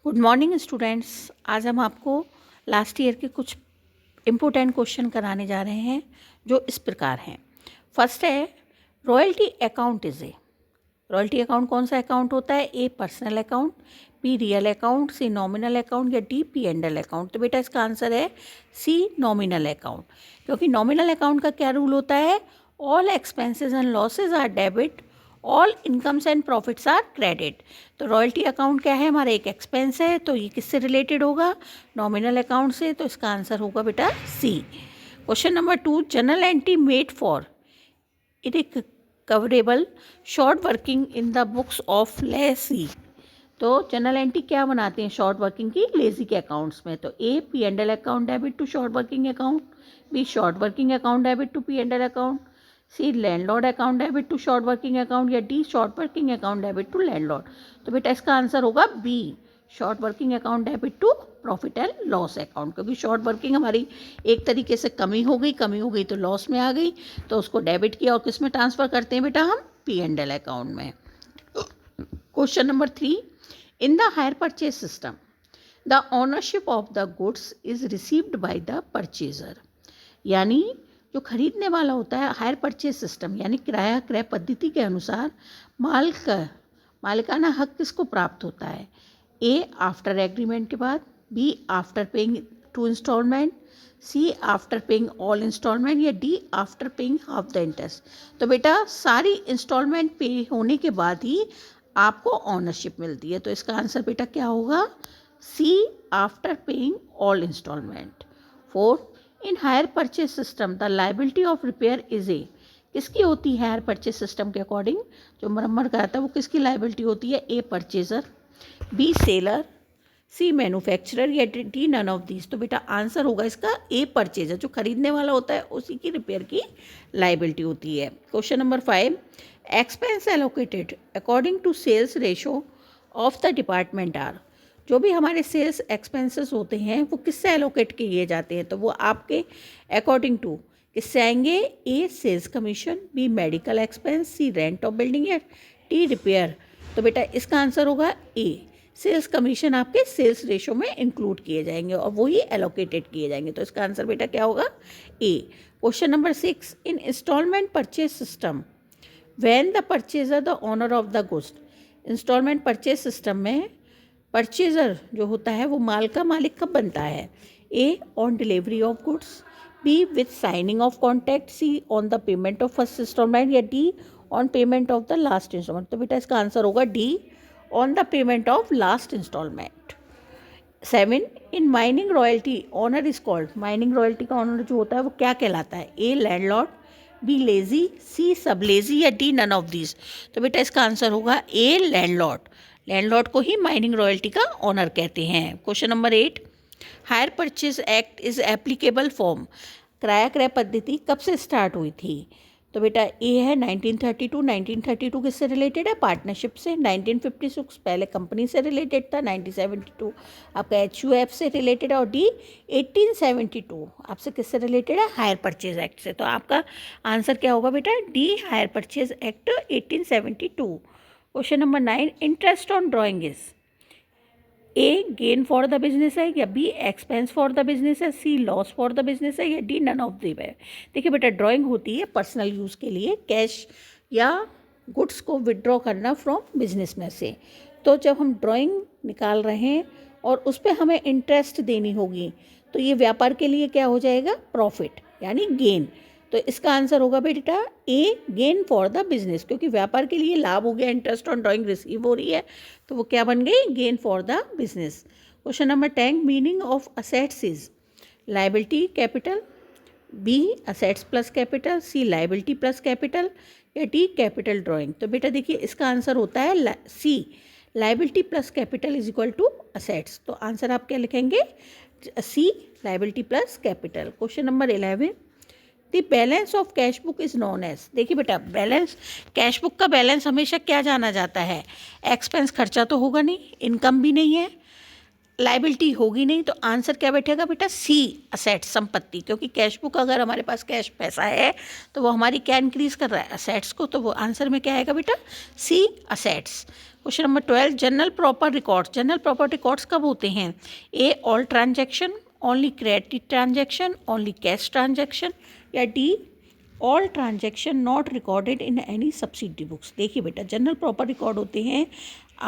Good morning students. आज हम आपको लास्ट ईयर के कुछ इम्पोर्टेंट क्वेश्चन कराने जा रहे हैं जो इस प्रकार हैं। फर्स्ट है royalty account is A. Royalty account कौन सा अकाउंट होता है? A personal account, B real account, C nominal account या D P and L account. तो बेटा इसका आंसर है सी नॉमिनल अकाउंट, क्योंकि नॉमिनल अकाउंट का क्या रूल होता है? All expenses and losses are debit, all incomes and profits are credit. तो रॉयल्टी अकाउंट क्या है? हमारा एक एक्सपेंस है, तो ये किससे रिलेटेड होगा? नॉमिनल अकाउंट से। तो इसका आंसर होगा बेटा C. Question number 2, journal entry made for irrecoverable short working in the books of lessee. तो जनरल एंट्री क्या बनाते हैं शॉर्ट वर्किंग की? लेजी के अकाउंट्स में। तो A P and L account debit to short working account, B short working account debit to P and L account, C landlord account debit to short working account या D short working account debit to landlord. तो बेटा इसका answer होगा B, short working account debit to profit and loss account, क्योंकि short working हमारी एक तरीके से कमी हो गई तो लॉस में आ गई, तो उसको डेबिट किया और किस में ट्रांसफ़र करते हैं बेटा? हम पी एंड एल अकाउंट में। Question number 3, in the higher purchase system the ownership of the goods is received by the purchaser. यानी जो खरीदने वाला होता है हायर परचेज सिस्टम यानी किराया क्रय पद्धति के अनुसार मालिकाना हक किसको प्राप्त होता है? ए आफ्टर एग्रीमेंट के बाद, be after paying 2 instalment, C after paying all instalment या D after paying half the interest. तो बेटा सारी इंस्टॉलमेंट पे होने के बाद ही आपको ऑनरशिप मिलती है। तो इसका आंसर बेटा क्या होगा? C after paying all instalment. 4, in hire purchase system the liability of repair is A. किसकी होती है हायर परचेज सिस्टम के अकॉर्डिंग? जो मरम्मत कराता है वो किसकी लाइबिलिटी होती है? A purchaser, B seller, C manufacturer या डी नन ऑफ दीज। तो बेटा आंसर होगा इसका ए परचेजर, जो खरीदने वाला होता है उसी की रिपेयर की लाइबिलिटी होती है। Question number 5, expense allocated according to sales ratio of the department are. जो भी हमारे सेल्स एक्सपेंसेस होते हैं वो किससे एलोकेट किए जाते हैं? तो वो आपके अकॉर्डिंग टू किससे आएंगे? A sales commission, B medical expense, C rent of building या डी रिपेयर। तो बेटा इसका आंसर होगा ए, सेल्स कमीशन आपके सेल्स रेशो में इंक्लूड किए जाएंगे और वो ही एलोकेटेड किए जाएंगे। तो इसका आंसर बेटा क्या होगा? A. Question number 6, in instalment purchase system when the purchaser the owner of the goods. Instalment purchase system में परचेजर जो होता है वो माल का मालिक कब बनता है? A on delivery of goods, B with signing of contract, C on the payment of first instalment या D on payment of the last instalment. तो बेटा इसका आंसर होगा D, on the payment of last instalment. 7, in mining royalty owner is called. Mining royalty का owner जो होता है वो क्या कहलाता है? A landlord, B lessee, C sub lessee या डी नन ऑफ दीज। तो बेटा इसका आंसर होगा ए लैंडलॉर्ड। लैंडलॉर्ड को ही माइनिंग रॉयल्टी का ऑनर कहते हैं। Question number 8, higher purchase act is applicable form. किराया क्रय पद्धति कब से स्टार्ट हुई थी? तो बेटा ए है 1932। 1932 किससे रिलेटेड है? पार्टनरशिप से। 1956 पहले कंपनी से रिलेटेड था। 1972 आपका HUF से रिलेटेड है और डी 1872 आपसे किससे रिलेटेड है? हायर परचेज एक्ट से। तो आपका आंसर क्या होगा बेटा? D hire purchase act 1872। Question number 9, interest on drawing is a gain for the business है या B expense for the business है, C loss for the business है या डी नन ऑफ द है। देखिए बेटा ड्राइंग होती है पर्सनल यूज़ के लिए, कैश या गुड्स को विड्रॉ करना फ्रॉम बिजनेस में से। तो जब हम ड्राइंग निकाल रहे हैं और उस पर हमें इंटरेस्ट देनी होगी तो ये व्यापार के लिए क्या हो जाएगा? प्रॉफिट यानी गेन। तो इसका आंसर होगा बेटा ए गेन फॉर द बिजनेस, क्योंकि व्यापार के लिए लाभ हो गया, इंटरेस्ट ऑन ड्राइंग रिसीव हो रही है, तो वो क्या बन गई? Gain for the business. Question number 10, meaning of assets is liability capital, B assets plus capital, C liability plus capital या डी कैपिटल ड्राइंग। तो बेटा देखिए इसका आंसर होता है C, liability plus capital is equal to assets. तो answer आप क्या लिखेंगे? C liability plus capital. Question number 11, the balance of cash book is known as. देखिए बेटा बैलेंस, कैश बुक का बैलेंस हमेशा क्या जाना जाता है? एक्सपेंस, खर्चा तो होगा नहीं, इनकम भी नहीं है, लाइबिलिटी होगी नहीं, तो आंसर क्या बैठेगा बेटा? सी, असेट्स, संपत्ति, क्योंकि कैश बुक, अगर हमारे पास कैश पैसा है तो वो हमारी क्या इंक्रीज कर रहा है? असेट्स को, तो वो आंसर में क्या आएगा बेटा? C, assets. Question number 12, journal proper records. Journal proper records कब होते हैं? A, all transaction, only credit transaction, only cash transaction, या D, all transaction not recorded in any subsidy books. देखिए बेटा, जनरल प्रॉपर रिकॉर्ड होते हैं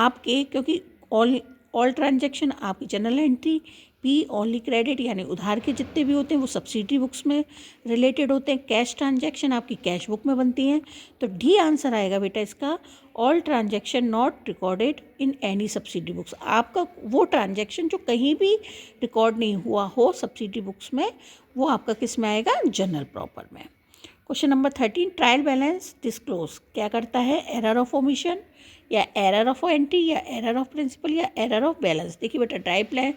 आपके, क्योंकि ऑल ट्रांजैक्शन आपकी journal entry, P, only credit यानी उधार के जितने भी होते हैं वो सब्सिडी बुक्स में रिलेटेड होते हैं, कैश ट्रांजैक्शन आपकी कैश बुक में बनती हैं। तो डी आंसर आएगा बेटा इसका, all transaction not recorded in any subsidy books. आपका वो ट्रांजैक्शन जो कहीं भी रिकॉर्ड नहीं हुआ हो सब्सिडी बुक्स में, वो आपका किस में आएगा? जनरल प्रॉपर में। Question number 13, trial balance disclose क्या करता है? एरर ऑफ ओमिशन, या एरर ऑफ एंट्री, या एरर ऑफ प्रिंसिपल, या एरर ऑफ बैलेंस। देखिए बेटा, ट्रायल बैलेंस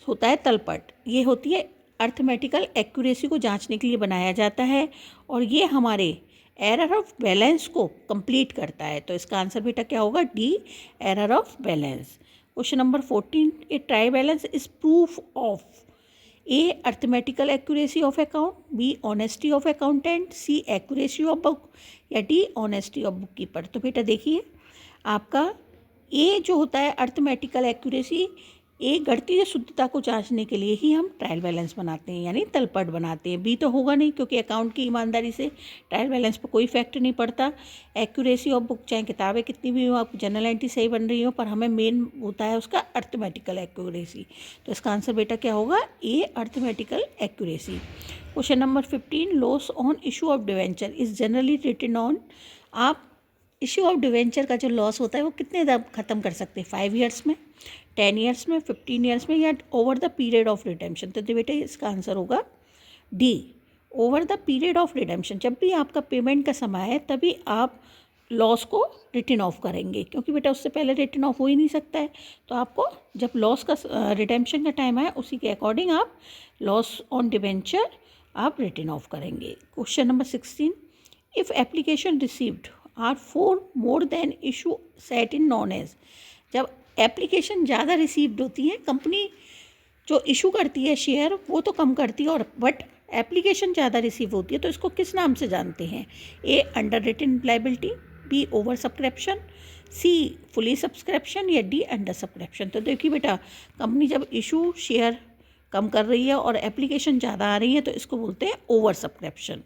होता है तलपट, ये होती है अर्थमेटिकल एक्यूरेसी को जांचने के लिए बनाया जाता है, और ये हमारे एरर ऑफ बैलेंस को कंप्लीट करता है। तो इसका आंसर बेटा क्या होगा? D, error of balance. Question number 14, A trial balance is proof of A, arithmetical accuracy of account, B, honesty of accountant, C, accuracy of book, या D, honesty of book keeper. तो बेटा देखिए, आपका ए जो होता है अर्थमेटिकल एक्यूरेसी, ए गणितीय शुद्धता को जांचने के लिए ही हम ट्रायल बैलेंस बनाते हैं, यानी तलपट बनाते हैं। बी तो होगा नहीं, क्योंकि अकाउंट की ईमानदारी से ट्रायल बैलेंस पर कोई इफेक्ट नहीं पड़ता। एक्यूरेसी ऑफ बुक, चाहे किताबें कितनी भी हो, आपकी जनरल एंट्री सही बन रही हो, पर हमें मेन होता है उसका अर्थमेटिकल एक्यूरेसी। तो इसका आंसर बेटा क्या होगा? A, arithmetical accuracy. Question number 15, loss on issue of debenture is generally written on. आप इशू ऑफ डिवेंचर का जो लॉस होता है वो कितने ख़त्म कर सकते हैं? 5 ईयर्स में, 10 ईयर्स में, 15 ईयर्स में, या over the period of redemption. तो बेटा इसका आंसर होगा D, over the period of redemption. जब भी आपका पेमेंट का समय है तभी आप लॉस को रिटर्न ऑफ करेंगे, क्योंकि बेटा उससे पहले रिटर्न ऑफ हो ही नहीं सकता है। तो आपको जब लॉस का रिडेम्पशन का टाइम है उसी के अकॉर्डिंग आप लॉस ऑन डिवेंचर आप रिटर्न ऑफ करेंगे। Question number 16, if application received are for more than issue set in known as. जब एप्लीकेशन ज़्यादा रिसीव्ड होती हैं, कंपनी जो इशू करती है शेयर वो तो कम करती है, और बट एप्लीकेशन ज़्यादा रिसीव होती है, तो इसको किस नाम से जानते हैं? A, underwritten liability, B, over subscription, C, fully subscription, या डी, अंडर सब्सक्रिप्शन। तो देखिए बेटा, कंपनी जब इशू शेयर कम कर रही है और एप्लीकेशन ज़्यादा आ रही है तो इसको बोलते हैं ओवर सब्सक्रिप्शन,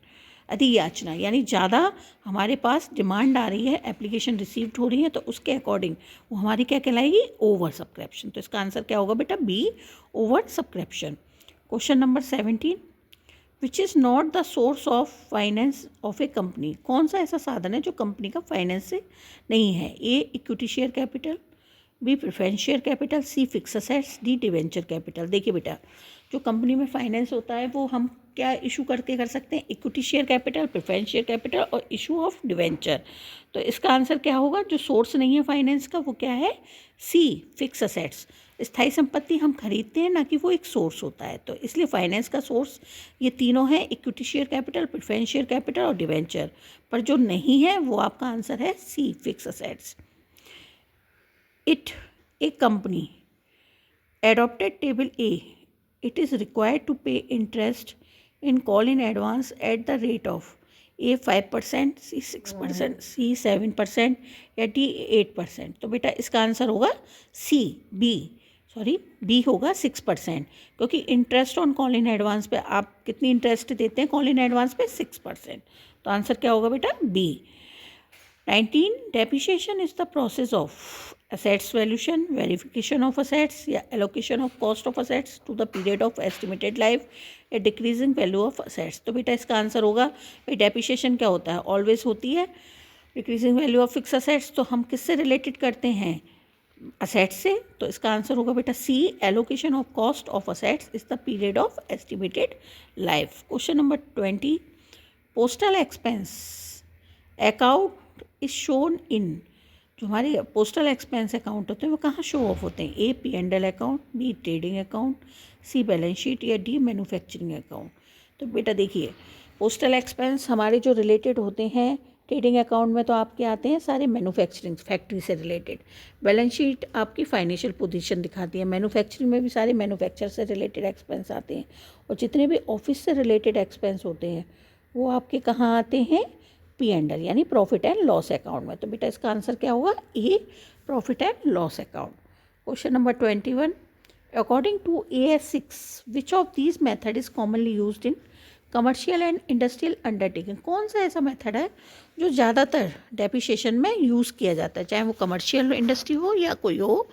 अधियाचना, यानी ज़्यादा हमारे पास डिमांड आ रही है, एप्लीकेशन रिसीव्ड हो रही है, तो उसके अकॉर्डिंग वो हमारी क्या कहलाएगी? Over subscription. तो इसका आंसर क्या होगा बेटा? B, over subscription. Question number 17, which is not the source of finance of a company. कौन सा ऐसा साधन है जो कंपनी का फाइनेंस से नहीं है? A, equity share capital, B, preference share capital, C, fix assets, D, debenture capital. देखिए बेटा, जो कंपनी में फाइनेंस होता है वो हम क्या इशू करके कर सकते हैं? Equity share capital, preference share capital, और इशू ऑफ डिवेंचर। तो इसका आंसर क्या होगा? जो सोर्स नहीं है फाइनेंस का वो क्या है? C, fix assets. स्थायी संपत्ति हम खरीदते हैं, ना कि वो एक सोर्स होता है। तो इसलिए फाइनेंस का सोर्स ये तीनों है, equity share capital, preference share capital और डिवेंचर। पर जो नहीं है वो आपका आंसर है C, fix assets. A company adopted table A. It is required to pay interest in call in advance at the rate of A 5%, C 6%, C 7% या D 8%। तो बेटा इसका आंसर होगा B होगा 6%, क्योंकि interest on call in advance पे आप कितनी इंटरेस्ट देते हैं कॉल इन एडवांस पे? 6%। तो आंसर क्या होगा बेटा? B। 19, depreciation is the process of assets valuation, verification of assets, या allocation of cost of assets to the period of estimated life, या decreasing value of assets। तो बेटा इसका आंसर होगा, भाई डेप्रिसिएशन क्या होता है? ऑलवेज होती है। Decreasing value of fix assets तो हम किससे रिलेटेड करते हैं? असेट्स से। तो इसका आंसर होगा बेटा C, allocation of cost of assets is the period of estimated life. Question number 20, postal expense account is shown in. जो हमारे पोस्टल एक्सपेंस अकाउंट होते हैं वो कहाँ शो ऑफ होते हैं? A, P&L account, B, trading account, C, balance sheet, या D, manufacturing account. तो बेटा देखिए, पोस्टल एक्सपेंस हमारे जो रिलेटेड होते हैं ट्रेडिंग अकाउंट में तो आपके आते हैं सारे मैन्युफैक्चरिंग फैक्ट्री से रिलेटेड। बैलेंस शीट आपकी फाइनेंशियल पोजीशन दिखाती है। मैन्युफैक्चरिंग में भी सारे मैन्युफैक्चर से रिलेटेड एक्सपेंस आते हैं, और जितने भी ऑफिस से रिलेटेड एक्सपेंस होते हैं वो आपके कहाँ आते हैं, P&L यानी प्रॉफिट एंड लॉस अकाउंट में। तो बेटा इसका आंसर क्या होगा, ए profit and loss account. Question number 21, according to AS6 which of these method is commonly used in commercial and industrial undertaking. कौन सा ऐसा मेथड है जो ज़्यादातर डेप्रिसिएशन में यूज़ किया जाता है, चाहे वो कमर्शियल इंडस्ट्री हो या कोई हो,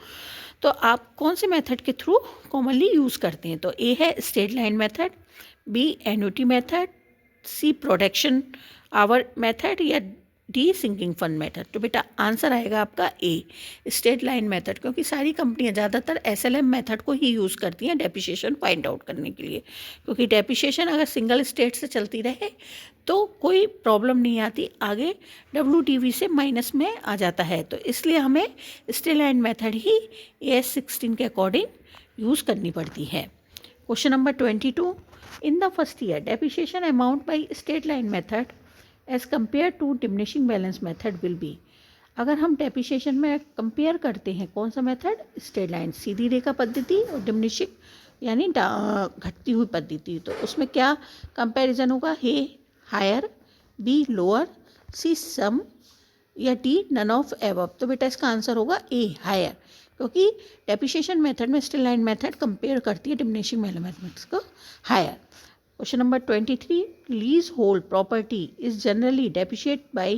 तो आप कौन से मेथड के थ्रू कॉमनली यूज़ करते हैं। तो ए है straight line method, B annuity method, C production hour method, या डी सिंकिंग फंड मेथड। तो बेटा आंसर आएगा आपका ए स्ट्रेट लाइन मेथड, क्योंकि सारी कंपनियां ज़्यादातर SLM मेथड को ही यूज़ करती हैं डेप्रिसिएशन फाइंड आउट करने के लिए, क्योंकि डेप्रिसिएशन अगर सिंगल स्टेट से चलती रहे तो कोई प्रॉब्लम नहीं आती, आगे WDV से माइनस में आ जाता है। तो इसलिए हमें स्ट्रेट लाइन मेथड ही AS16 के अकॉर्डिंग यूज़ करनी पड़ती है। Question number 22, in the first year depreciation amount by straight line method as compare to diminishing balance method will be. अगर हम डेप्रिसिएशन में कंपेयर करते हैं कौन सा मेथड, स्ट्रेट लाइन सीधी रेखा पद्धति और डिमिनिशिंग यानी घटती हुई पद्धति, तो उसमें क्या कंपैरिजन होगा, ए हायर, बी लोअर, सी सम, या डी नन ऑफ एबव। तो बेटा इसका आंसर होगा ए हायर, क्योंकि डेप्रिसिएशन मेथड में स्ट्रेट लाइन मेथड कंपेयर करती है डिमिनिशिंग मैथमेटिक्स को higher. Question number 23, leasehold property is generally depreciate by,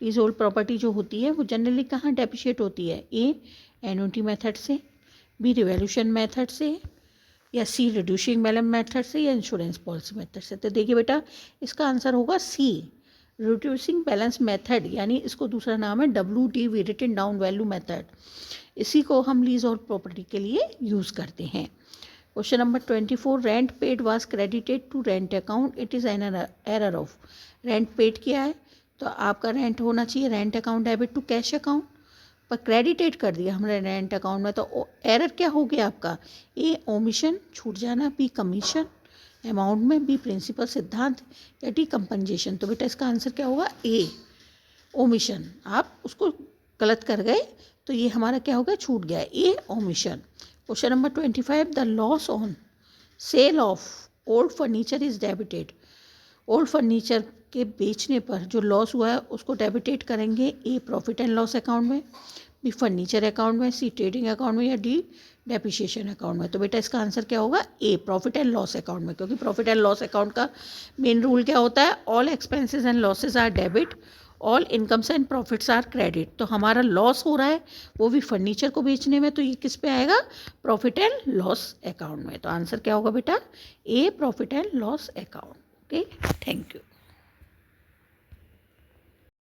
leasehold property जो होती है वो जनरली कहाँ डेप्रिशिएट होती है, ए एन्युटी मेथड से, बी रिवॉल्यूशन मेथड से, या सी रिड्यूसिंग बैलेंस मेथड से, या इंश्योरेंस पॉलिसी मेथड से। तो देखिए बेटा इसका आंसर होगा सी रिड्यूसिंग बैलेंस मेथड, यानी इसको दूसरा नाम है WDV written down value method. इसी को हम लीज होल्ड प्रॉपर्टी के लिए यूज़ करते हैं। Question number 24, rent paid was credited to rent account, it is an error of. Rent paid किया है तो आपका रेंट होना चाहिए rent account debit to cash account, पर क्रेडिटेड कर दिया हमने रेंट अकाउंट में, तो एरर क्या हो गया आपका, ए ओमिशन छूट जाना, बी कमीशन अमाउंट में, बी प्रिंसिपल सिद्धांत, या डी कंपनसेशन। तो बेटा इसका आंसर क्या होगा, ए ओमिशन। आप उसको गलत कर गए तो ये हमारा क्या हो गया, छूट गया, A omission. Question number 25, the loss on sale of old furniture is debited. Old furniture के बेचने पर जो लॉस हुआ है उसको डेबिटेड करेंगे, ए प्रॉफिट एंड लॉस अकाउंट में, बी फर्नीचर अकाउंट में, सी ट्रेडिंग अकाउंट में, या डी डेप्रिसिएशन अकाउंट में। तो बेटा इसका आंसर क्या होगा, ए प्रॉफिट एंड लॉस अकाउंट में, क्योंकि प्रॉफिट एंड लॉस अकाउंट का मेन रूल क्या होता है, all expenses and losses are debit, all incomes and profits are credit. तो हमारा लॉस हो रहा है वो भी फर्नीचर को बेचने में, तो ये किस पे आएगा, प्रॉफिट एंड लॉस अकाउंट में। तो आंसर क्या होगा बेटा, A profit and loss account. Okay, thank you.